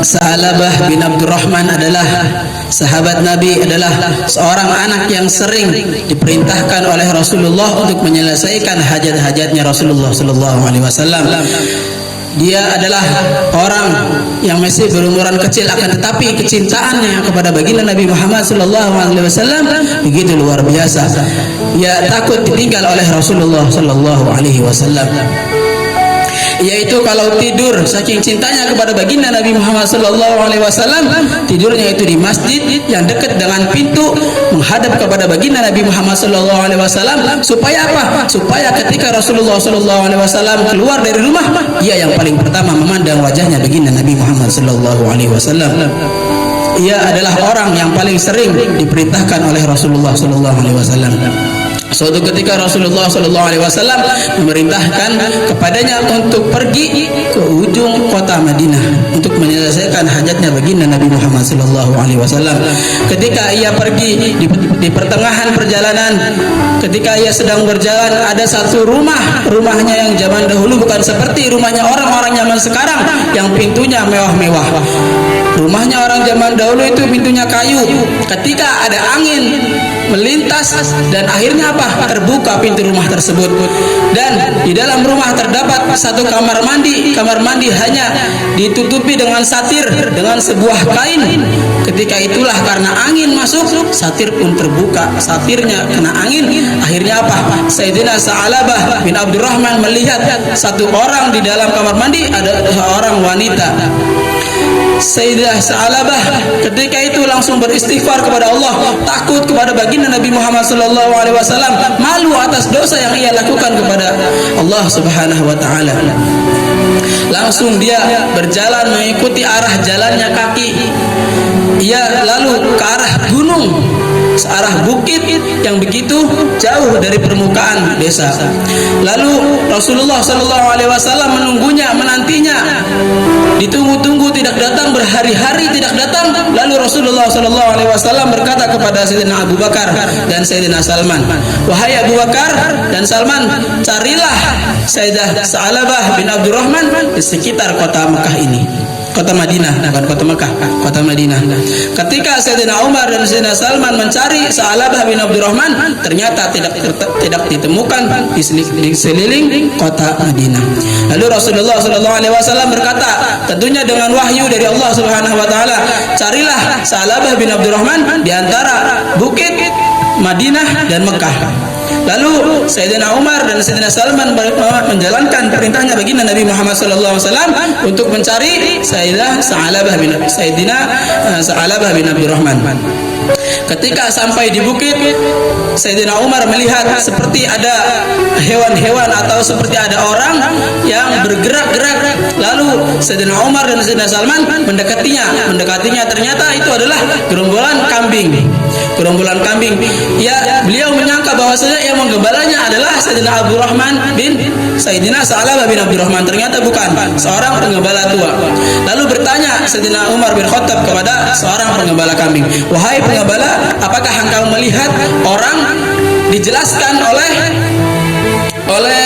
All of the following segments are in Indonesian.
Sa'labah bin Abdurrahman adalah sahabat Nabi, adalah seorang anak yang sering diperintahkan oleh Rasulullah untuk menyelesaikan hajat-hajatnya Rasulullah sallallahu alaihi wasallam. Dia adalah orang yang masih berumuran kecil, akan tetapi kecintaannya kepada baginda Nabi Muhammad sallallahu alaihi wasallam begitu luar biasa. Ia takut ditinggal oleh Rasulullah sallallahu alaihi wasallam. Yaitu kalau tidur, saking cintanya kepada baginda Nabi Muhammad sallallahu alaihi wasallam, tidurnya itu di masjid yang dekat dengan pintu menghadap kepada baginda Nabi Muhammad sallallahu alaihi wasallam. Supaya apa? Supaya ketika Rasulullah sallallahu alaihi wasallam keluar dari rumah, ia yang paling pertama memandang wajahnya baginda Nabi Muhammad sallallahu alaihi wasallam. Ia adalah orang yang paling sering diperintahkan oleh Rasulullah sallallahu alaihi wasallam. Suatu ketika Rasulullah sallallahu alaihi wasallam memerintahkan kepadanya untuk pergi ke ujung kota Madinah untuk menyelesaikan hajatnya baginda Nabi Muhammad sallallahu alaihi wasallam. Ketika ia pergi di pertengahan perjalanan, ketika ia sedang berjalan, ada satu rumahnya yang zaman dahulu bukan seperti rumahnya orang-orang zaman sekarang yang pintunya mewah-mewah. Rumahnya orang zaman dahulu itu pintunya kayu. Ketika ada angin melintas dan akhirnya apa? Terbuka pintu rumah tersebut, dan di dalam rumah terdapat satu kamar mandi. Kamar mandi hanya ditutupi dengan satir, dengan sebuah kain. Ketika itulah karena angin masuk, satir pun terbuka, satirnya kena angin. Akhirnya apa? Sayyidina Sa'labah bin Abdurrahman melihat satu orang di dalam kamar mandi, ada seorang wanita. Sayyidah Sa'labah ketika itu langsung beristighfar kepada Allah, takut kepada baginda Nabi Muhammad sallallahu alaihi wasallam, malu atas dosa yang ia lakukan kepada Allah Subhanahu wa taala. Langsung dia berjalan mengikuti arah jalannya kaki. Ia lalu ke arah gunung, searah bukit yang begitu jauh dari permukaan desa. Lalu Rasulullah sallallahu alaihi wasallam menunggunya, menantinya. Ditunggu-tunggu tidak datang, berhari-hari tidak datang. Lalu Rasulullah sallallahu alaihi wasallam berkata kepada Sayyidina Abu Bakar dan Sayyidina Salman, "Wahai Abu Bakar dan Salman, carilah Sayyidah Sa'labah bin Abdurrahman di sekitar kota Mekah ini." Kota Madinah, bukan kota Mekah, kota Madinah. Ketika Sayyidina Umar dan Sayyidina Salman mencari Sa'labah bin Abdurrahman, ternyata tidak ditemukan di seliling kota Madinah. Lalu Rasulullah sallallahu alaihi wasallam berkata, tentunya dengan wahyu dari Allah Subhanahu wa taala, carilah Sa'labah bin Abdurrahman di antara bukit Madinah dan Mekah. Lalu Sayyidina Umar dan Sayyidina Salman menjalankan perintahnya baginda Nabi Muhammad sallallahu alaihi wasallam untuk mencari Sayyidina Sa'labah bin Abdurrahman. Ketika sampai di bukit, Sayyidina Umar melihat seperti ada hewan-hewan atau seperti ada orang yang bergerak-gerak. Lalu Sayyidina Umar dan Sayyidina Salman mendekatinya, ternyata itu adalah gerombolan kambing. Beliau menyangka bahwasanya yang menggembalanya adalah Sayyidina Abdurrahman bin Sayyidina Sa'labah bin Abdurrahman. Ternyata bukan, seorang penggembala tua. Lalu bertanya Sayyidina Umar bin Khattab kepada seorang penggembala kambing, "Wahai penggembala, apakah engkau melihat orang?" Dijelaskan oleh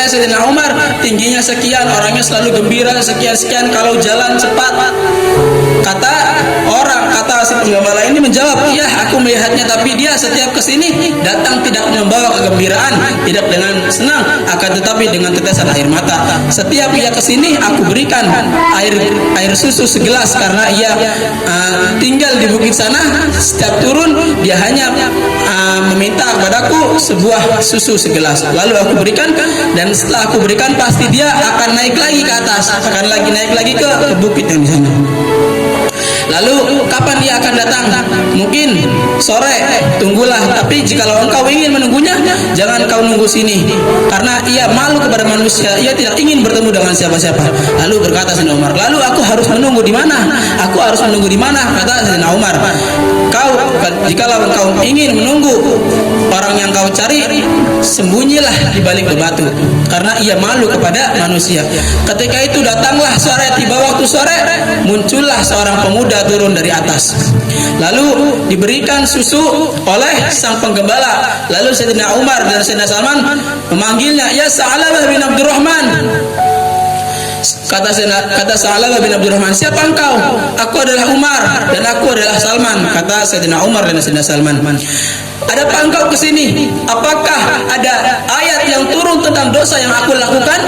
Sayyidina Umar, tingginya sekian, orangnya selalu gembira, sekian, kalau jalan cepat. Kata si penggembala ini menjawab, "Iya, aku melihatnya, tapi dia setiap kesini datang tidak membawa kegembiraan, tidak dengan senang, akan tetapi dengan tetesan air mata. Setiap ia kesini, aku berikan air susu segelas karena ia tinggal di bukit sana. Setiap turun dia hanya meminta kepadaku sebuah susu segelas. Lalu aku berikan, dan setelah aku berikan pasti dia akan naik lagi ke atas, naik lagi ke bukit yang di sana. Lalu kapan dia akan datang? Mungkin sore, tunggulah. Tapi jikalau engkau ingin menunggunya, jangan kau nunggu sini, karena ia malu kepada manusia, ia tidak ingin bertemu dengan siapa-siapa." Lalu berkata Sayyidina Umar, "Lalu aku harus menunggu di mana? Kata Sayyidina Umar, jikalau engkau ingin menunggu orang yang kau cari, sembunyilah di balik bebatu, karena ia malu kepada manusia." Ketika itu datanglah sore, tiba waktu sore, muncullah seorang pemuda turun dari atas. Lalu diberikan susu oleh sang penggembala. Lalu Sayyidina Umar dan Sayyidina Salman memanggilnya, "Ya Sa'labah bin Abdurrahman." Kata Sa'labah bin Abdurrahman, siapa engkau? Aku adalah Umar dan aku adalah Salman. Kata Sayyidina Umar dan Sayyidina Salman, adakah engkau kesini? Apakah ada ayat yang turun tentang dosa yang aku lakukan?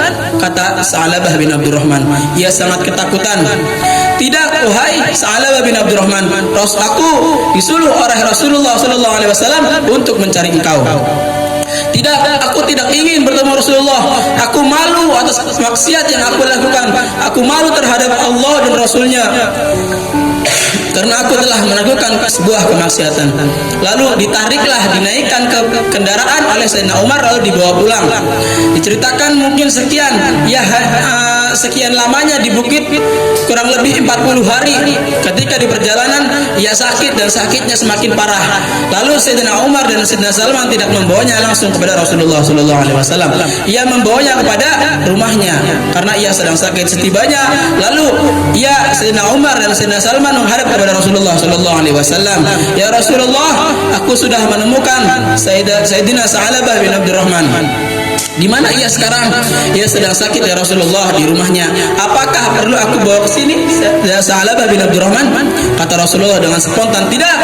Kata Sa'labah bin Abdurrahman, ia sangat ketakutan. Tidak, wahai Sa'labah bin Abdurrahman, aku disuruh oleh Rasulullah SAW untuk mencari engkau. Tidak, aku tidak ingin bertemu Rasulullah. Aku malu atas maksiat yang aku lakukan. Aku malu terhadap Allah dan Rasulnya, karena aku telah melakukan sebuah kemaksiatan. Lalu dinaikkan ke kendaraan oleh Sayyidina Umar, lalu dibawa pulang. Diceritakan mungkin sekian lamanya di bukit, kurang lebih 40 hari. Ketika di perjalanan ia sakit dan sakitnya semakin parah. Lalu Sayyidina Umar dan Sayyidina Salman tidak membawanya langsung kepada Rasulullah SAW. Ia membawanya kepada rumahnya karena ia sedang sakit. Setibanya lalu Sayyidina Umar dan Sayyidina Salman menghadap kepada Rasulullah SAW. Ya Rasulullah, aku sudah menemukan Sayyidina Sa'labah bin Abdurrahman. Di mana ia sekarang? Ia sedang sakit ya Rasulullah, di rumahnya. Apakah perlu aku bawa ke sini Sa'labah bin Abdurrahman? Kata Rasulullah dengan spontan, tidak.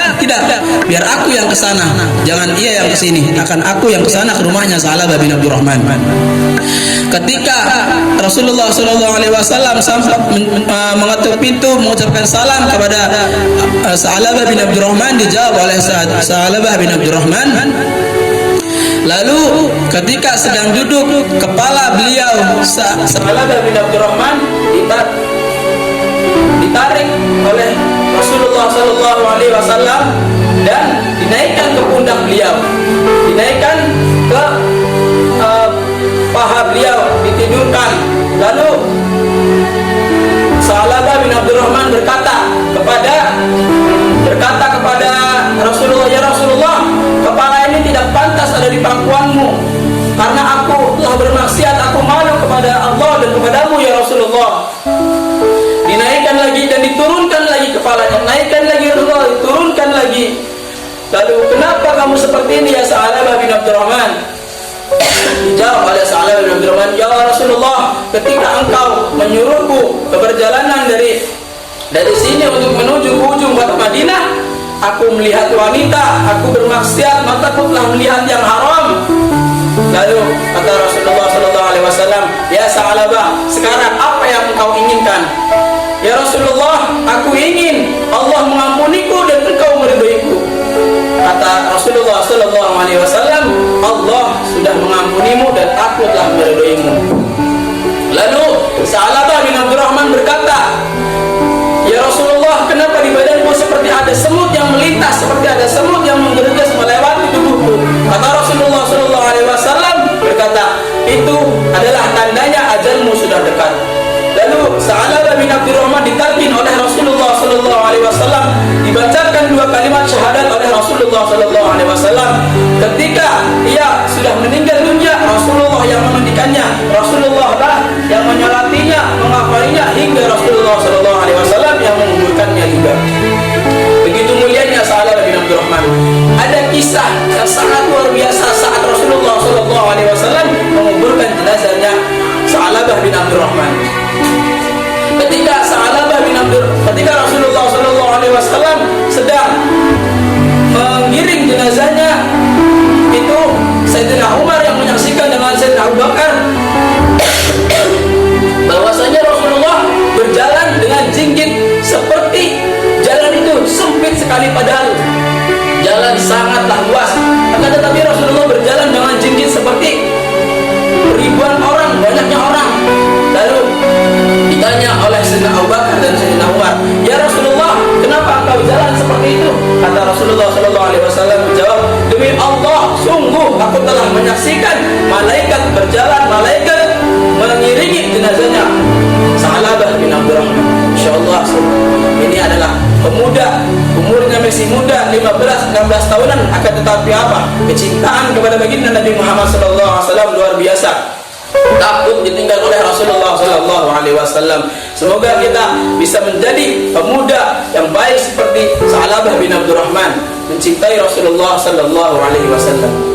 Biar aku yang ke sana. Jangan ia yang ke sini. Akan aku yang ke sana ke rumahnya Sa'labah bin Abdurrahman. Ketika Rasulullah SAW sampai mengetuk pintu mengucapkan salam kepada Sa'labah bin Abdurrahman, dijawab oleh Sa'labah bin Abdurrahman. Lalu ketika sedang duduk, kepala beliau Sa'labah bin Abdurrahman ditarik oleh Rasulullah SAW dan dinaikkan ke pundak beliau, dinaikkan ke paha beliau, ditidurkan. Lalu Sa'labah bin Abdurrahman berkata kepada Rasulullah, ya Rasulullah, kepala ini tidak pantas ada di pangkuanmu, karena aku telah bermaksiat, aku malu kepada Allah dan kepadamu ya Rasulullah. Dinaikkan lagi dan diturunkan lagi kepalanya, naikkan lagi Rasulullah, diturunkan lagi. Lalu, kenapa kamu seperti ini ya Sa'labah bin Abdurrahman? Dijawab oleh Sa'labah bin Abdurrahman, ya Rasulullah, ketika engkau menyuruhku ke perjalanan dari sini untuk menuju ke ujung kota Madinah, aku melihat wanita, aku bermaksiat, mataku telah melihat yang haram. Lalu kata Rasulullah SAW, ya Sa'labah, sekarang apa yang engkau inginkan? Ya Rasulullah, aku ingin Allah mengampuniku dan engkau meridhoiku. Kata Rasulullah SAW, Allah sudah mengampunimu dan aku telah meridhoimu. Lalu Sa'labah bin Abdurrahman berkata, ya Rasulullah, kenapa di badanku seperti ada semut yang melintas, seperti ada semut yang menggerges melewati tubuhku? Kata Rasulullah SAW berkata, itu adalah tandanya ajalmu sudah dekat. Lalu Sa'labah bin Abdurrahman ditalqin oleh Rasulullah SAW, dibacakan 2 kalimat syahadat oleh Rasulullah SAW. Ketika ia sudah meninggal dunia, Rasulullah yang memandikannya, Rasulullah lah yang menyolatinya, menghafalinya, hingga Rasulullah SAW yang menguburkannya juga. Begitu mulianya Sa'labah bin Abdurrahman. Ada kisah yang sangat luar biasa saat Rasulullah SAW menguburkan jenazahnya Sa'labah bin Abdurrahman. Ketika Rasulullah SAW sedang mengiring jenazahnya, itu Sayyidina Umar yang menyaksikan dengan Sayyidina Abu Bakar bahwasanya Rasulullah berjalan dengan jinggit, seperti jalan itu sempit sekali padahal jalan sangatlah luas. Akan tetapi Rasulullah berjalan dengan jinggit seperti ribuan orang, banyaknya orang. Lalu ditanya oleh Sayyidina Abu Bakar dan Sayyidina Umar, ya Rasulullah, kenapa engkau jalan seperti itu? Kata Rasulullah SAW menjawab, demi Allah, sungguh aku telah menyaksikan malaikat berjalan, malaikat mengiringi jenazahnya Sa'labah bin Abdurrahman. InsyaAllah ini adalah pemuda, umurnya masih muda, 15-16 tahunan, akan tetapi apa? Kecintaan kepada baginda Nabi Muhammad SAW luar biasa. Takut ditinggal oleh Rasulullah SAW. Semoga kita bisa menjadi pemuda yang baik seperti Sa'labah bin Abdurrahman, mencintai Rasulullah SAW.